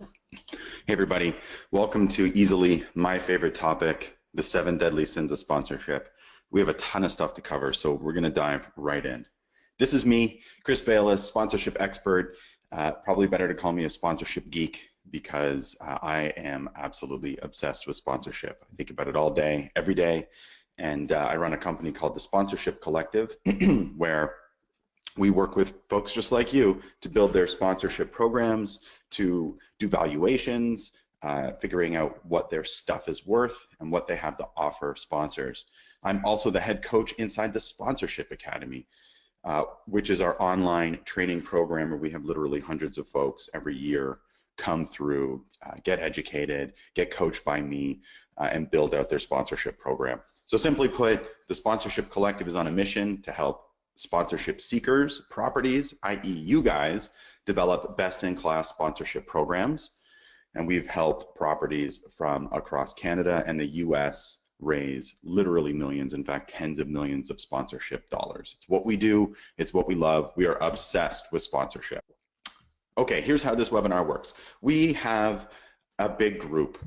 Hey everybody, welcome to easily my favorite topic, the 7 deadly sins of sponsorship. We have a ton of stuff to cover, so we're going to dive right in. This is me, Chris Bayless, sponsorship expert. Probably better to call me a sponsorship geek because I am absolutely obsessed with sponsorship. I think about it all day, every day, and I run a company called the Sponsorship Collective, where we work with folks just like you to build their sponsorship programs, to do valuations, figuring out what their stuff is worth and what they have to offer sponsors. I'm also the head coach inside the Sponsorship Academy, which is our online training program where we have literally hundreds of folks every year come through, get educated, get coached by me, and build out their sponsorship program. So simply put, the Sponsorship Collective is on a mission to help sponsorship seekers, properties, i.e. you guys, develop best-in-class sponsorship programs. And we've helped properties from across Canada and the US raise literally millions, in fact, tens of millions of sponsorship dollars. It's what we do. It's what we love. We are obsessed with sponsorship. Okay, here's how this webinar works. We have a big group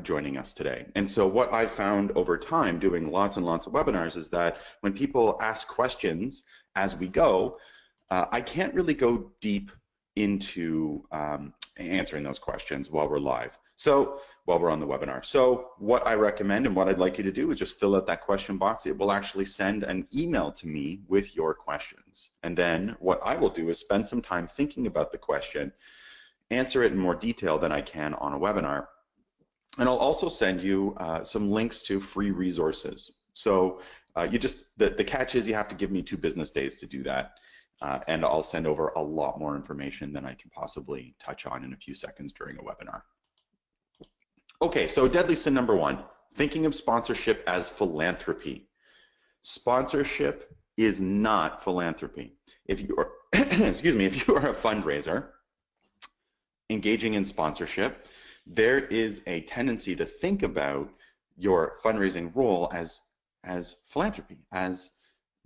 joining us today. And so what I've found over time doing lots and lots of webinars is that when people ask questions as we go, I can't really go deep into answering those questions while we're live. So while we're on the webinar. So what I recommend and what I'd like you to do is just fill out that question box. It will actually send an email to me with your questions. And then what I will do is spend some time thinking about the question, answer it in more detail than I can on a webinar. And I'll also send you some links to free resources. So the catch is you have to give me 2 business days to do that. And I'll send over a lot more information than I can possibly touch on in a few seconds during a webinar. Okay, so deadly sin number 1, thinking of sponsorship as philanthropy. Sponsorship is not philanthropy. If you are, excuse me, if you are a fundraiser engaging in sponsorship, there is a tendency to think about your fundraising role as philanthropy, as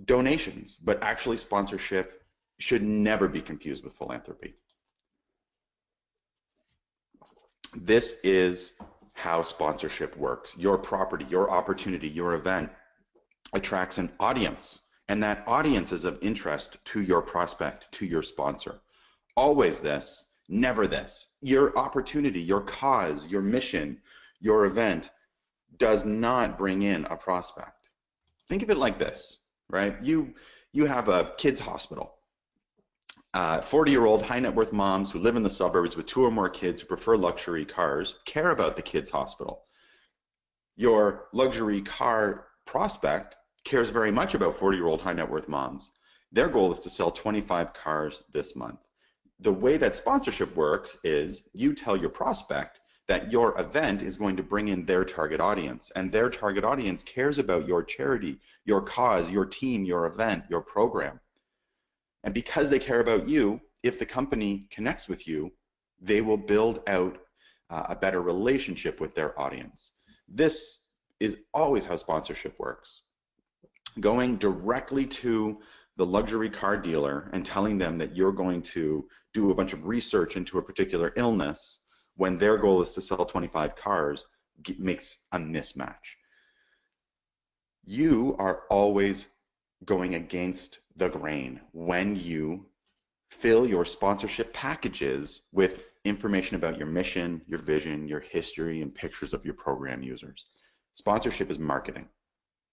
donations, but actually sponsorship should never be confused with philanthropy. This is how sponsorship works. Your property, your opportunity, your event attracts an audience, and that audience is of interest to your prospect, to your sponsor. Always this. Never this. Your opportunity, your cause, your mission, your event does not bring in a prospect. Think of it like this, right? You have a kids hospital. 40-year-old high net worth moms who live in the suburbs with 2 or more kids who prefer luxury cars care about the kids hospital. Your luxury car prospect cares very much about 40-year-old high net worth moms. Their goal is to sell 25 cars this month. The way that sponsorship works is you tell your prospect that your event is going to bring in their target audience, and their target audience cares about your charity, your cause, your team, your event, your program. And because they care about you, if the company connects with you, they will build out a better relationship with their audience. This is always how sponsorship works. Going directly to the luxury car dealer and telling them that you're going to do a bunch of research into a particular illness when their goal is to sell 25 cars makes a mismatch. You are always going against the grain when you fill your sponsorship packages with information about your mission, your vision, your history, and pictures of your program users. Sponsorship is marketing.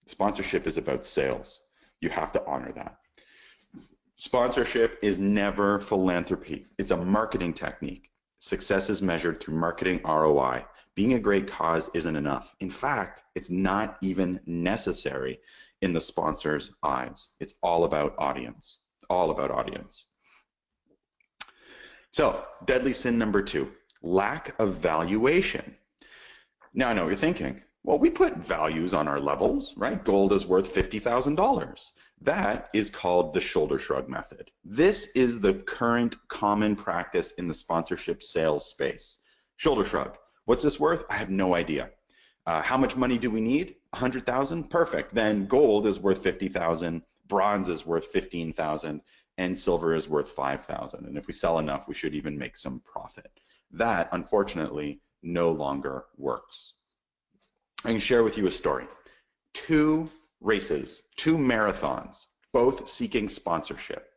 Sponsorship is about sales. You have to honor that. Sponsorship is never philanthropy. It's a marketing technique. Success is measured through marketing ROI. Being a great cause isn't enough. In fact, it's not even necessary in the sponsor's eyes. It's all about audience. All about audience. So, deadly sin number 2, lack of valuation. Now I know what you're thinking. Well, we put values on our levels, right? Gold is worth $50,000. That is called the shoulder shrug method. This is the current common practice in the sponsorship sales space. Shoulder shrug. What's this worth? I have no idea. How much money do we need? 100,000? Perfect. Then gold is worth 50,000, bronze is worth 15,000, and silver is worth 5,000. And if we sell enough, we should even make some profit. That, unfortunately, no longer works. I can share with you a story. Two races, two marathons, both seeking sponsorship.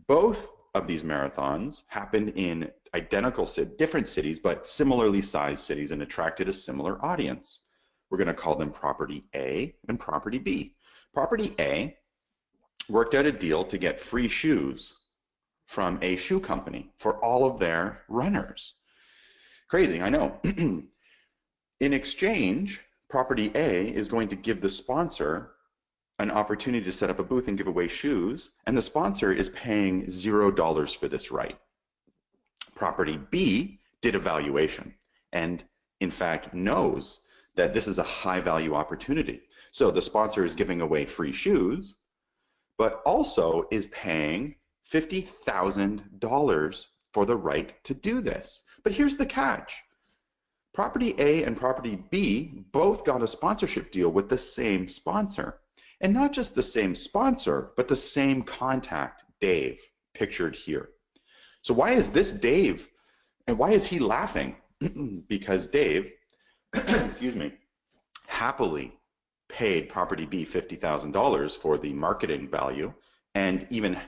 Both of these marathons happened in identical, different cities, but similarly sized cities and attracted a similar audience. We're going to call them Property A and Property B. Property A worked out a deal to get free shoes from a shoe company for all of their runners. Crazy, I know. In exchange, Property A is going to give the sponsor an opportunity to set up a booth and give away shoes, and the sponsor is paying $0 for this right. Property B did a valuation and, in fact, knows that this is a high value opportunity. So the sponsor is giving away free shoes, but also is paying $50,000 for the right to do this. But here's the catch. Property A and Property B both got a sponsorship deal with the same sponsor. And not just the same sponsor, but the same contact, Dave, pictured here. So why is this Dave, and why is he laughing? Because Dave, excuse me, happily paid Property B $50,000 for the marketing value, and even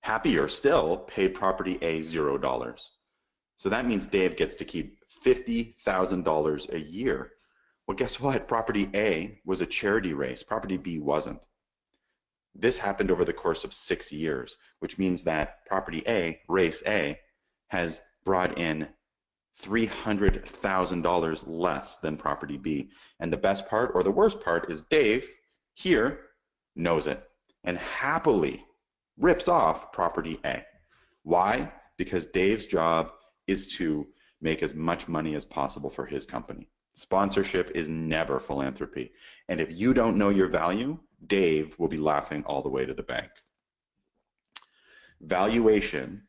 happier still, paid Property A $0. So that means Dave gets to keep $50,000 a year. Well, guess what? Property A was a charity race. Property B wasn't. This happened over the course of 6 years, which means that Property A, race A, has brought in $300,000 less than Property B. And the best part, or the worst part, is Dave here knows it and happily rips off Property A. Why? Because Dave's job is to make as much money as possible for his company. Sponsorship is never philanthropy. And if you don't know your value, Dave will be laughing all the way to the bank. Valuation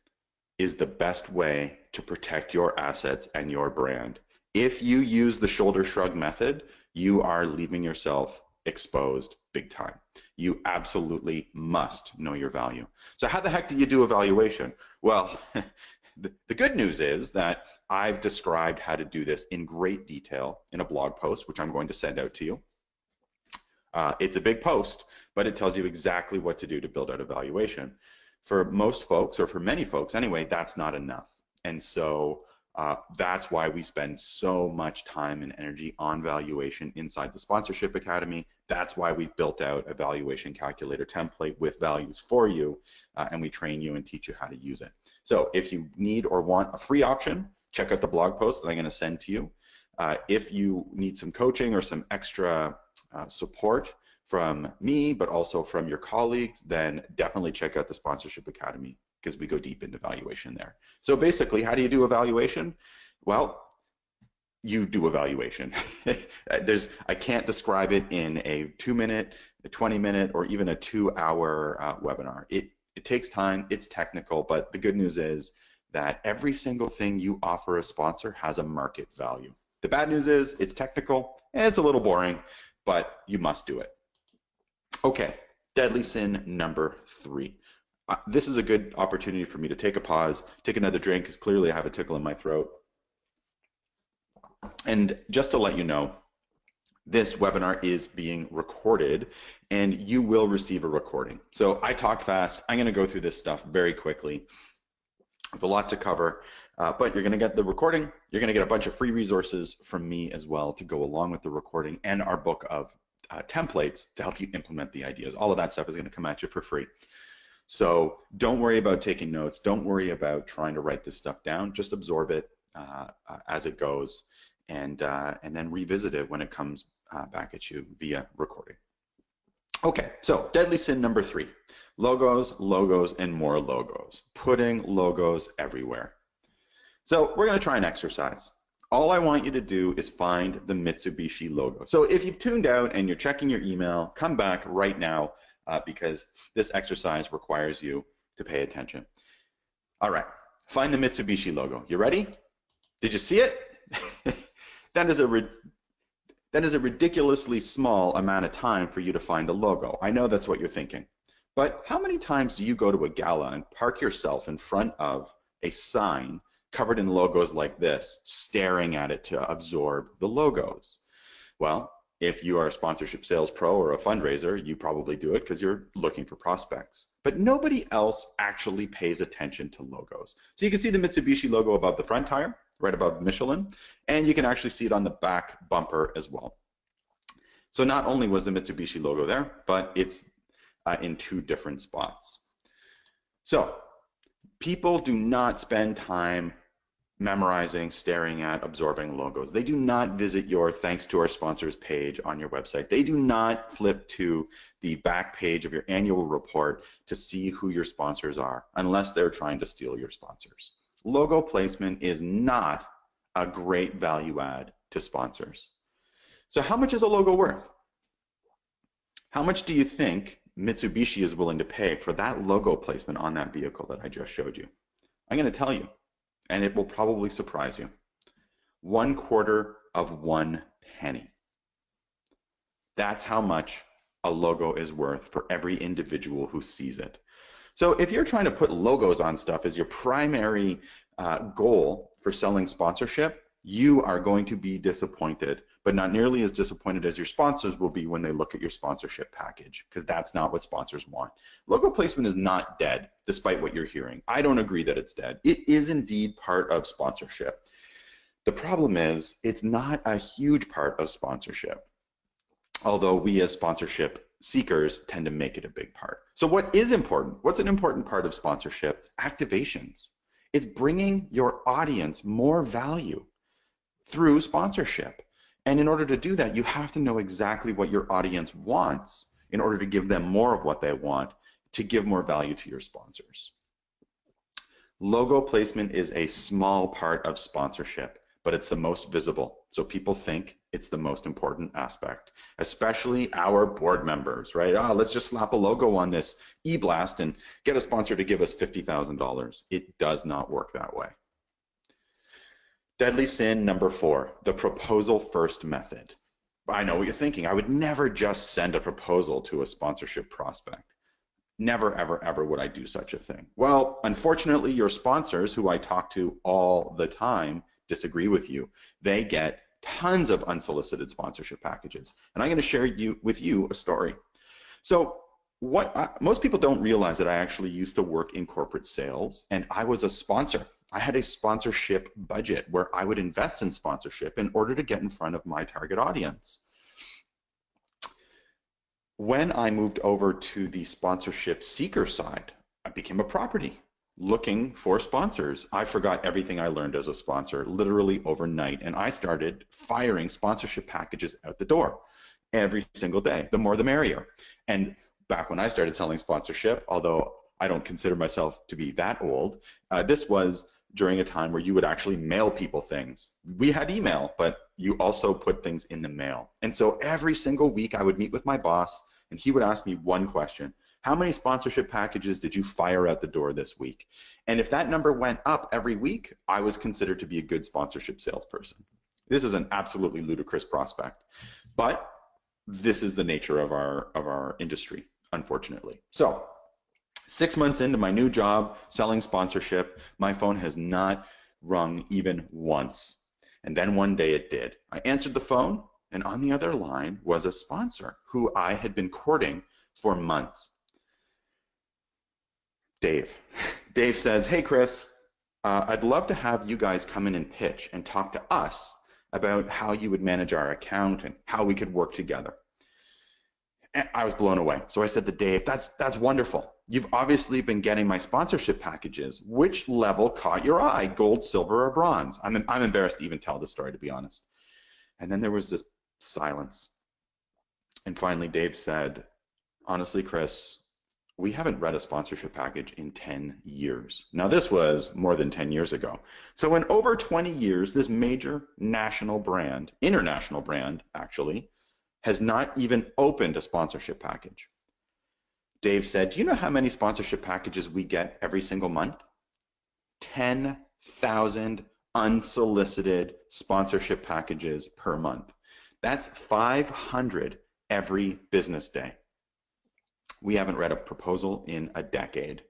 is the best way to protect your assets and your brand. If you use the shoulder shrug method, you are leaving yourself exposed big time. You absolutely must know your value. So how the heck do you do a valuation? Well, the good news is that I've described how to do this in great detail in a blog post, which I'm going to send out to you. It's a big post, but it tells you exactly what to do to build out a valuation. For most folks, or for many folks anyway, that's not enough. And so that's why we spend so much time and energy on valuation inside the Sponsorship Academy. That's why we've built out a valuation calculator template with values for you, and we train you and teach you how to use it. So if you need or want a free option, check out the blog post that I'm going to send to you. If you need some coaching or some extra support from me, but also from your colleagues, then definitely check out the Sponsorship Academy, because we go deep into valuation there. So basically, how do you do evaluation? Well, you do evaluation. I can't describe it in a 2-minute, a 20-minute, or even a 2-hour webinar. It takes time, it's technical, but the good news is that every single thing you offer a sponsor has a market value. The bad news is it's technical and it's a little boring, but you must do it. Okay, deadly sin number 3. This is a good opportunity for me to take a pause, take another drink, because clearly I have a tickle in my throat. And just to let you know, this webinar is being recorded and you will receive a recording. So I talk fast. I'm going to go through this stuff very quickly. I have a lot to cover, but you're going to get the recording. You're going to get a bunch of free resources from me as well to go along with the recording, and our book of templates to help you implement the ideas. All of that stuff is going to come at you for free. So don't worry about taking notes. Don't worry about trying to write this stuff down. Just absorb it as it goes, and then revisit it when it comes back at you via recording. Okay, so deadly sin number 3, logos, logos, and more logos. Putting logos everywhere. So we're going to try an exercise. All I want you to do is find the Mitsubishi logo. So if you've tuned out and you're checking your email, come back right now because this exercise requires you to pay attention. All right, find the Mitsubishi logo. You ready? Did you see it? That is a ridiculously small amount of time for you to find a logo. I know that's what you're thinking. But how many times do you go to a gala and park yourself in front of a sign covered in logos like this, staring at it to absorb the logos. Well, if you are a sponsorship sales pro or a fundraiser, you probably do it because you're looking for prospects. But nobody else actually pays attention to logos. So you can see the Mitsubishi logo above the front tire, right above Michelin, and you can actually see it on the back bumper as well. So not only was the Mitsubishi logo there, but it's in two different spots. So people do not spend time memorizing, staring at, absorbing logos. They do not visit your thanks to our sponsors page on your website. They do not flip to the back page of your annual report to see who your sponsors are unless they're trying to steal your sponsors. Logo placement is not a great value add to sponsors. So how much is a logo worth? How much do you think Mitsubishi is willing to pay for that logo placement on that vehicle that I just showed you? I'm going to tell you, and it will probably surprise you. 1/4 of 1 penny. That's how much a logo is worth for every individual who sees it. So if you're trying to put logos on stuff as your primary goal for selling sponsorship, you are going to be disappointed, but not nearly as disappointed as your sponsors will be when they look at your sponsorship package, because that's not what sponsors want. Logo placement is not dead, despite what you're hearing. I don't agree that it's dead. It is indeed part of sponsorship. The problem is it's not a huge part of sponsorship, although we as sponsorship seekers tend to make it a big part. So what is important? What's an important part of sponsorship? Activations. It's bringing your audience more value through sponsorship. And in order to do that, you have to know exactly what your audience wants in order to give them more of what they want to give more value to your sponsors. Logo placement is a small part of sponsorship, but it's the most visible. So people think it's the most important aspect, especially our board members, right? Let's just slap a logo on this e-blast and get a sponsor to give us $50,000. It does not work that way. Deadly sin number 4, the proposal first method. I know what you're thinking. I would never just send a proposal to a sponsorship prospect. Never, ever, ever would I do such a thing. Well, unfortunately, your sponsors, who I talk to all the time, disagree with you. They get tons of unsolicited sponsorship packages. And I'm going to share with you a story. So most people don't realize that I actually used to work in corporate sales, and I was a sponsor. I had a sponsorship budget where I would invest in sponsorship in order to get in front of my target audience. When I moved over to the sponsorship seeker side, I became a property looking for sponsors. I forgot everything I learned as a sponsor literally overnight, and I started firing sponsorship packages out the door every single day. The more the merrier. And back when I started selling sponsorship, although I don't consider myself to be that old, this was during a time where you would actually mail people things. We had email, but you also put things in the mail. And so every single week I would meet with my boss and he would ask me one question: how many sponsorship packages did you fire out the door this week? And if that number went up every week, I was considered to be a good sponsorship salesperson. This is an absolutely ludicrous prospect, but this is the nature of our industry, unfortunately. So 6 months into my new job selling sponsorship, my phone has not rung even once. And then one day it did. I answered the phone, and on the other line was a sponsor who I had been courting for months. Dave. Dave says, "Hey Chris, I'd love to have you guys come in and pitch and talk to us about how you would manage our account and how we could work together." And I was blown away. So I said to Dave, that's wonderful. You've obviously been getting my sponsorship packages. Which level caught your eye, gold, silver, or bronze? I'm embarrassed to even tell the story, to be honest. And then there was this silence. And finally, Dave said, "Honestly, Chris, we haven't read a sponsorship package in 10 years. Now, this was more than 10 years ago. So in over 20 years, this major national brand, international brand, actually, has not even opened a sponsorship package." Dave said, "Do you know how many sponsorship packages we get every single month? 10,000 unsolicited sponsorship packages per month. That's 500 every business day. We haven't read a proposal in a decade.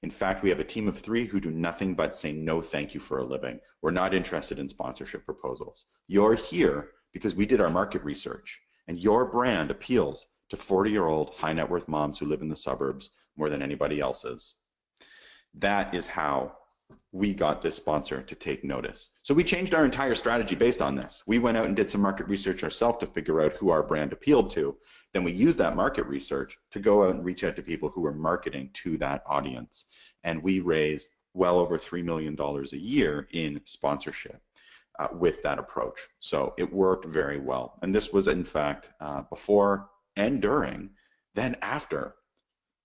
In fact, we have a team of 3 who do nothing but say no thank you for a living. We're not interested in sponsorship proposals. You're here because we did our market research, and your brand appeals to 40-year-old high net worth moms who live in the suburbs more than anybody else's. That is how we got this sponsor to take notice. So we changed our entire strategy based on this. We went out and did some market research ourselves to figure out who our brand appealed to. Then we used that market research to go out and reach out to people who were marketing to that audience. And we raised well over $3 million a year in sponsorship with that approach. So it worked very well. And this was, in fact, before and during, then after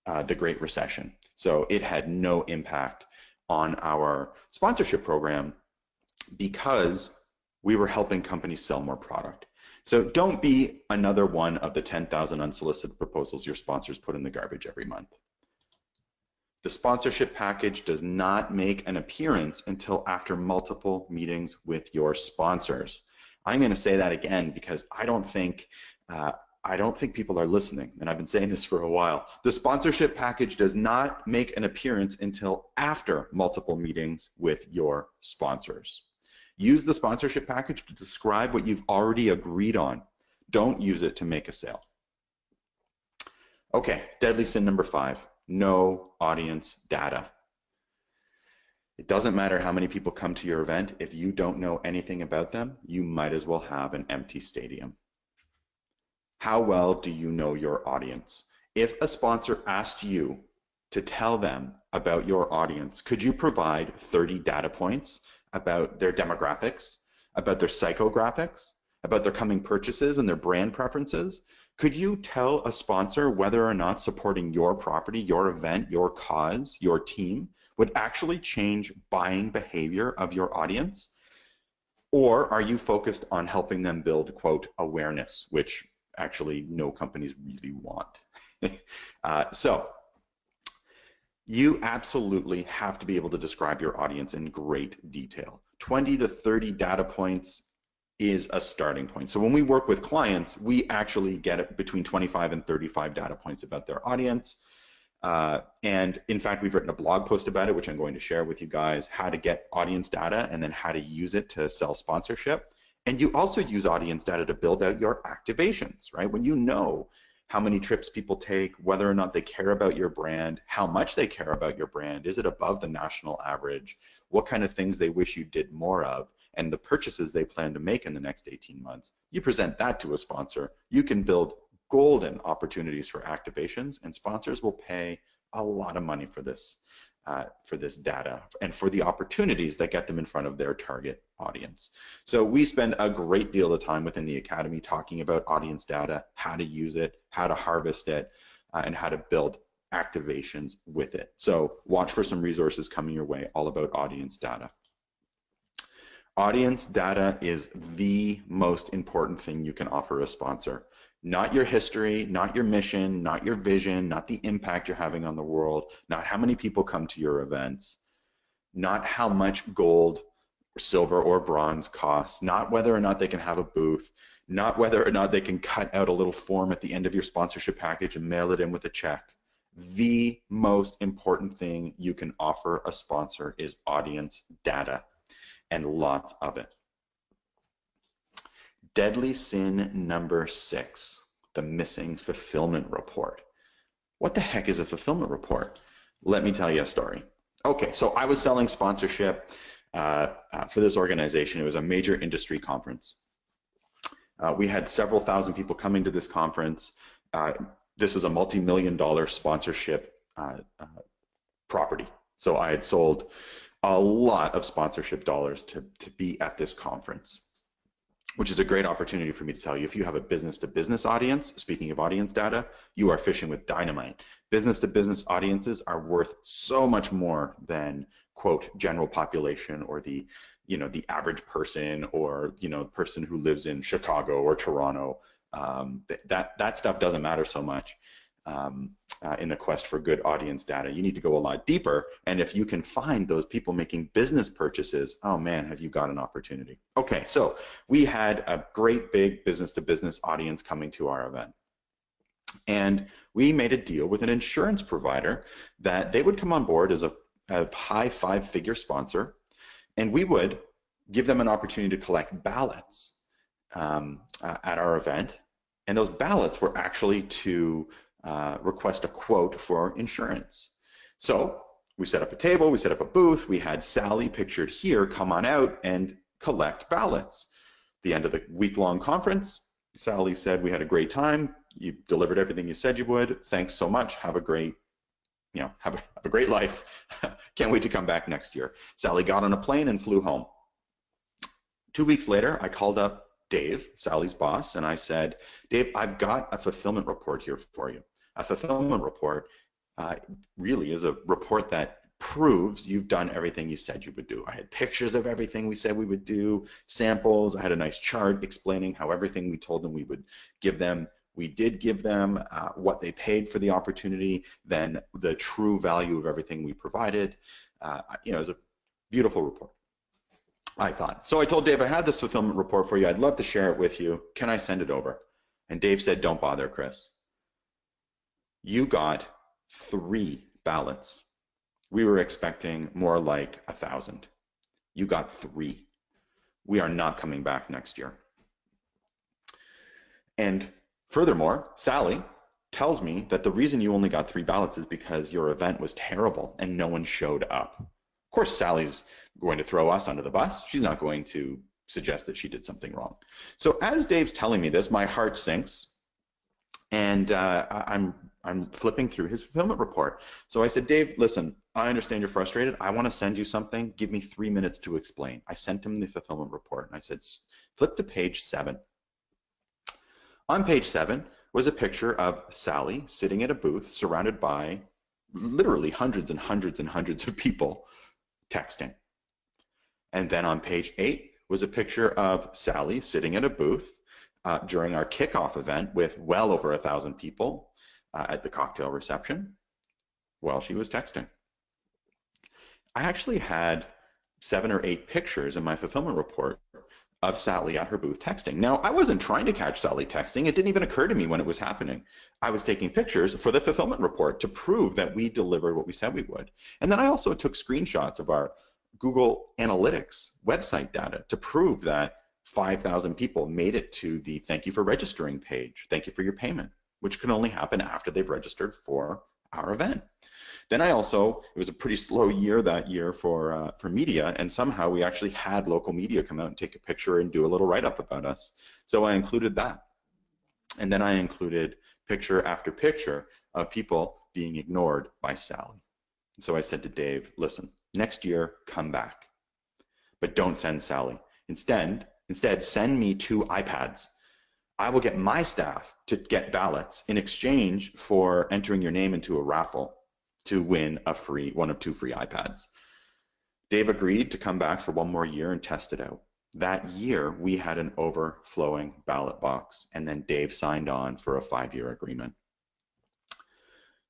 the Great Recession. So it had no impact on our sponsorship program because we were helping companies sell more product. So don't be another one of the 10,000 unsolicited proposals your sponsors put in the garbage every month. The sponsorship package does not make an appearance until after multiple meetings with your sponsors. I'm going to say that again because I don't think people are listening, and I've been saying this for a while. The sponsorship package does not make an appearance until after multiple meetings with your sponsors. Use the sponsorship package to describe what you've already agreed on. Don't use it to make a sale. Okay, deadly sin number 5, no audience data. It doesn't matter how many people come to your event. If you don't know anything about them, you might as well have an empty stadium. How well do you know your audience? If a sponsor asked you to tell them about your audience, could you provide 30 data points about their demographics, about their psychographics, about their coming purchases and their brand preferences? Could you tell a sponsor whether or not supporting your property, your event, your cause, your team would actually change buying behavior of your audience? Or are you focused on helping them build, quote, awareness, which actually no companies really want? So you absolutely have to be able to describe your audience in great detail. 20 to 30 data points is a starting point. So when we work with clients, we actually get between 25 and 35 data points about their audience. And in fact, we've written a blog post about it, which I'm going to share with you guys, how to get audience data and then how to use it to sell sponsorship. And you also use audience data to build out your activations, right? When you know how many trips people take, whether or not they care about your brand, how much they care about your brand, is it above the national average, what kind of things they wish you did more of, and the purchases they plan to make in the next 18 months. You present that to a sponsor, you can build golden opportunities for activations, and sponsors will pay a lot of money for this data and for the opportunities that get them in front of their target audience. So we spend a great deal of time within the Academy talking about audience data, how to use it, how to harvest it, and how to build activations with it. So watch for some resources coming your way all about audience data. Audience data is the most important thing you can offer a sponsor. Not your history, not your mission, not your vision, not the impact you're having on the world, not how many people come to your events, not how much gold, or silver, or bronze costs, not whether or not they can have a booth, not whether or not they can cut out a little form at the end of your sponsorship package and mail it in with a check. The most important thing you can offer a sponsor is audience data, and lots of it. Deadly sin number 6, the missing fulfillment report. What the heck is a fulfillment report? Let me tell you a story. Okay, so I was selling sponsorship for this organization. It was a major industry conference. We had several thousand people coming to this conference. This is a multi-million-dollar sponsorship property. So I had sold a lot of sponsorship dollars to be at this conference, which is a great opportunity for me to tell you, if you have a business-to-business audience, speaking of audience data, you are fishing with dynamite. Business-to-business audiences are worth so much more than, quote, general population, or the average person, or person who lives in Chicago or Toronto. That stuff doesn't matter so much in the quest for good audience data. You need to go a lot deeper, and if you can find those people making business purchases, oh man, have you got an opportunity. Okay, so we had a great big business-to-business audience coming to our event. And we made a deal with an insurance provider that they would come on board as a high five-figure sponsor, and we would give them an opportunity to collect ballots at our event. And those ballots were actually to request a quote for insurance. So we set up a table, we set up a booth, we had Sally pictured here come on out and collect ballots. At the end of the week-long conference, Sally said, "We had a great time. You delivered everything you said you would. Thanks so much. Have a great, have a great life. Can't wait to come back next year." Sally got on a plane and flew home. 2 weeks later, I called up Dave, Sally's boss, and I said, "Dave, I've got a fulfillment report here for you." A fulfillment report really is a report that proves you've done everything you said you would do. I had pictures of everything we said we would do, samples. I had a nice chart explaining how everything we told them we would give them, we did give them, what they paid for the opportunity, then the true value of everything we provided. It was a beautiful report, I thought. So I told Dave, "I had this fulfillment report for you. I'd love to share it with you. Can I send it over?" And Dave said, "Don't bother, Chris. You got 3 ballots. We were expecting more like 1,000. You got 3. We are not coming back next year." And furthermore, Sally tells me that the reason you only got 3 ballots is because your event was terrible and no one showed up. Of course, Sally's going to throw us under the bus. She's not going to suggest that she did something wrong. So as Dave's telling me this, my heart sinks, and I'm flipping through his fulfillment report. So I said, "Dave, listen, I understand you're frustrated. I want to send you something. Give me 3 minutes to explain." I sent him the fulfillment report, and I said, "Flip to page 7. On page 7 was a picture of Sally sitting at a booth surrounded by literally hundreds and hundreds and hundreds of people texting. And then on page 8 was a picture of Sally sitting at a booth during our kickoff event with well over 1,000 people at the cocktail reception while she was texting. I actually had 7 or 8 pictures in my fulfillment report of Sally at her booth texting. Now, I wasn't trying to catch Sally texting. It didn't even occur to me when it was happening. I was taking pictures for the fulfillment report to prove that we delivered what we said we would. And then I also took screenshots of our Google Analytics website data to prove that 5,000 people made it to the "thank you for registering" page, "thank you for your payment," which can only happen after they've registered for our event. Then I also, it was a pretty slow year that year for media, and somehow we actually had local media come out and take a picture and do a little write-up about us. So I included that. And then I included picture after picture of people being ignored by Sally. So I said to Dave, "Listen, next year, come back, but don't send Sally. Instead, send me 2 iPads. I will get my staff to get ballots in exchange for entering your name into a raffle to win one of 2 free iPads." Dave agreed to come back for 1 more year and test it out. That year, we had an overflowing ballot box, and then Dave signed on for a 5-year agreement.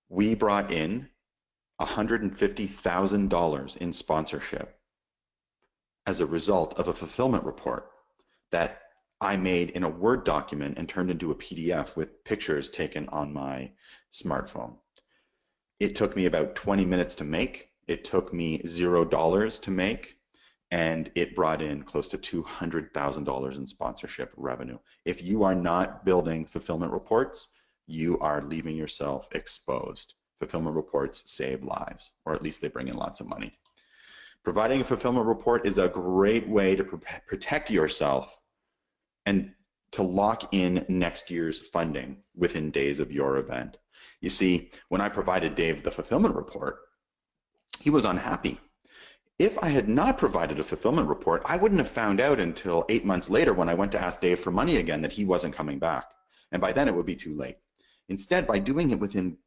We brought in $150,000 in sponsorship as a result of a fulfillment report that I made in a Word document and turned into a PDF with pictures taken on my smartphone. It took me about 20 minutes to make. It took me $0 to make, and it brought in close to $200,000 in sponsorship revenue. If you are not building fulfillment reports, you are leaving yourself exposed. Fulfillment reports save lives, or at least they bring in lots of money. Providing a fulfillment report is a great way to protect yourself and to lock in next year's funding within days of your event. You see, when I provided Dave the fulfillment report, he was unhappy. If I had not provided a fulfillment report, I wouldn't have found out until 8 months later when I went to ask Dave for money again that he wasn't coming back. And by then it would be too late. Instead, by doing it within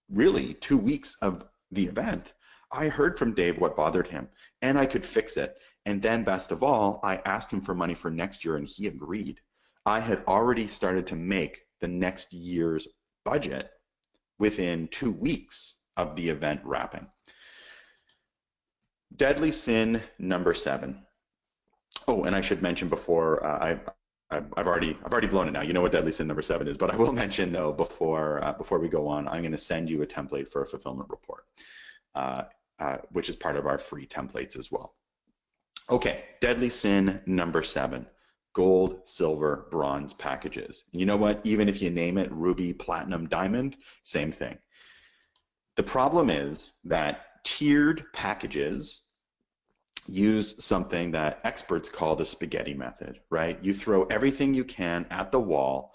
really 2 weeks of the event, I heard from Dave what bothered him, and I could fix it. And then best of all, I asked him for money for next year and he agreed. I had already started to make the next year's budget within 2 weeks of the event wrapping. Deadly sin number 7. Oh, and I should mention before I I've already blown it now. You know what deadly sin number 7 is, but I will mention though before we go on, I'm going to send you a template for a fulfillment report, which is part of our free templates as well. Okay, deadly sin number 7. Gold, silver, bronze packages. You know what? Even if you name it ruby, platinum, diamond, same thing. The problem is that tiered packages use something that experts call the spaghetti method, right? You throw everything you can at the wall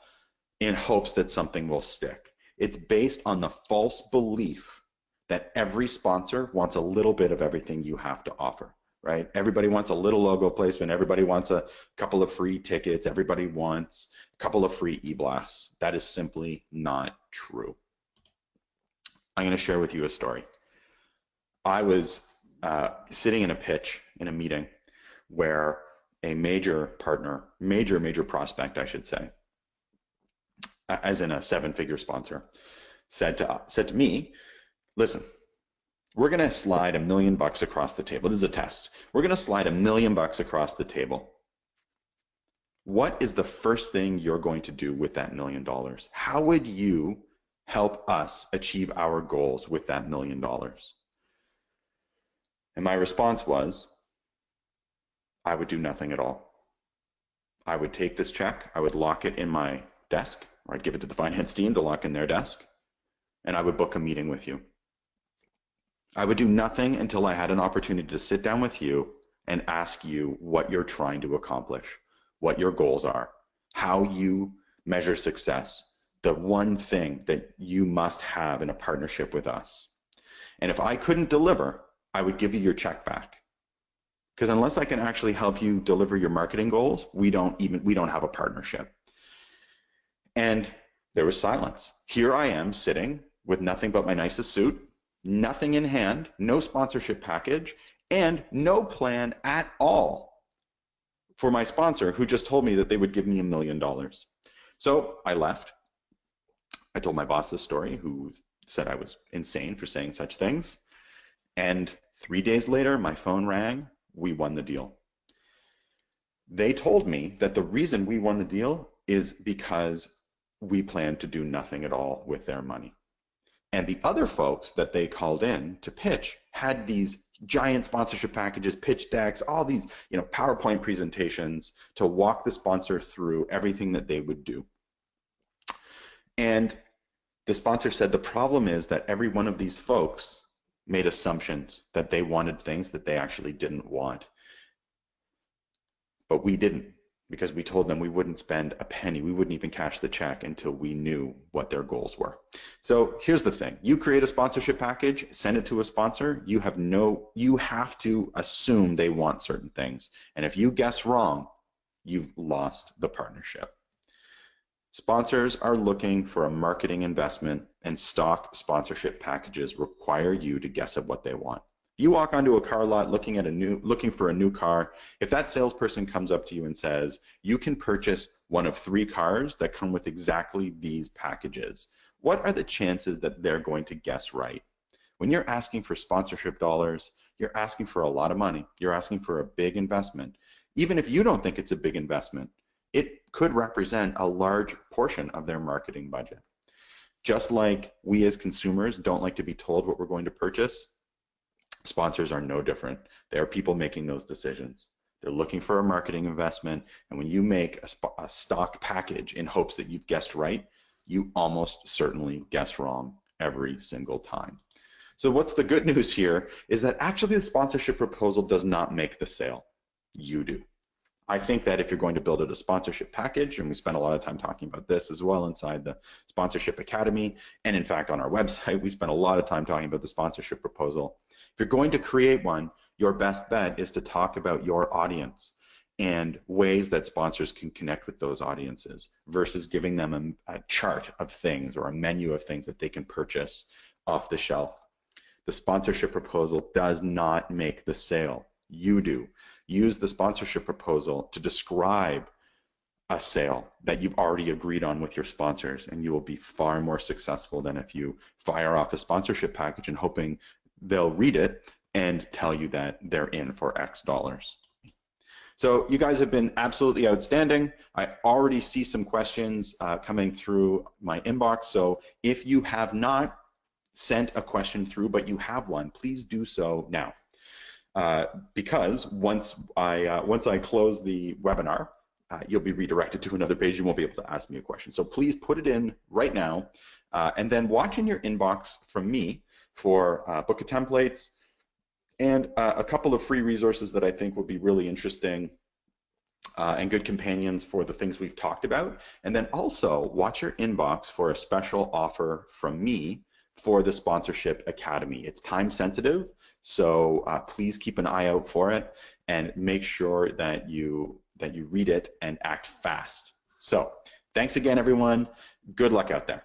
in hopes that something will stick. It's based on the false belief that every sponsor wants a little bit of everything you have to offer. Right? Everybody wants a little logo placement. Everybody wants a couple of free tickets. Everybody wants a couple of free e-blasts. That is simply not true. I'm going to share with you a story. I was sitting in a pitch in a meeting where a major partner, major prospect, I should say, as in a 7-figure sponsor, said to me, listen, we're going to slide $1 million across the table. This is a test. We're going to slide $1 million across the table. What is the first thing you're going to do with that $1 million? How would you help us achieve our goals with that $1 million? And my response was, I would do nothing at all. I would take this check, I would lock it in my desk, or I'd give it to the finance team to lock in their desk, and I would book a meeting with you. I would do nothing until I had an opportunity to sit down with you and ask you what you're trying to accomplish, what your goals are, how you measure success, the one thing that you must have in a partnership with us. And if I couldn't deliver, I would give you your check back. Because unless I can actually help you deliver your marketing goals, we don't have a partnership. And there was silence. Here I am sitting with nothing but my nicest suit, nothing in hand, no sponsorship package, and no plan at all for my sponsor who just told me that they would give me $1 million. So I left. I told my boss this story, who said I was insane for saying such things. And 3 days later, my phone rang. We won the deal. They told me that the reason we won the deal is because we planned to do nothing at all with their money. And the other folks that they called in to pitch had these giant sponsorship packages, pitch decks, all these, PowerPoint presentations to walk the sponsor through everything that they would do. And the sponsor said the problem is that every one of these folks made assumptions that they wanted things that they actually didn't want. But we didn't, because we told them we wouldn't spend a penny, we wouldn't even cash the check until we knew what their goals were. So here's the thing. You create a sponsorship package, send it to a sponsor, you have to assume they want certain things. And if you guess wrong, you've lost the partnership. Sponsors are looking for a marketing investment, and stock sponsorship packages require you to guess at what they want. You walk onto a car lot looking for a new car. If that salesperson comes up to you and says, you can purchase one of 3 cars that come with exactly these packages, what are the chances that they're going to guess right? When you're asking for sponsorship dollars, you're asking for a lot of money. You're asking for a big investment. Even if you don't think it's a big investment, it could represent a large portion of their marketing budget. Just like we as consumers don't like to be told what we're going to purchase, sponsors are no different. They are people making those decisions. They're looking for a marketing investment, and when you make a stock package in hopes that you've guessed right, you almost certainly guess wrong every single time. So what's the good news here is that actually the sponsorship proposal does not make the sale. You do. I think that if you're going to build a sponsorship package, and we spend a lot of time talking about this as well inside the Sponsorship Academy, and in fact on our website, we spend a lot of time talking about the sponsorship proposal. If you're going to create one, your best bet is to talk about your audience and ways that sponsors can connect with those audiences versus giving them a chart of things or a menu of things that they can purchase off the shelf. The sponsorship proposal does not make the sale. You do. Use the sponsorship proposal to describe a sale that you've already agreed on with your sponsors, and you will be far more successful than if you fire off a sponsorship package and hoping they'll read it and tell you that they're in for X dollars. So you guys have been absolutely outstanding. I already see some questions coming through my inbox. So if you have not sent a question through, but you have one, please do so now. Because once I close the webinar, you'll be redirected to another page. You won't be able to ask me a question. So please put it in right now, and then watch in your inbox from me for book of templates and a couple of free resources that I think will be really interesting and good companions for the things we've talked about. And then also watch your inbox for a special offer from me for the Sponsorship Academy. It's time sensitive, so please keep an eye out for it and make sure that you read it and act fast. So thanks again, everyone. Good luck out there.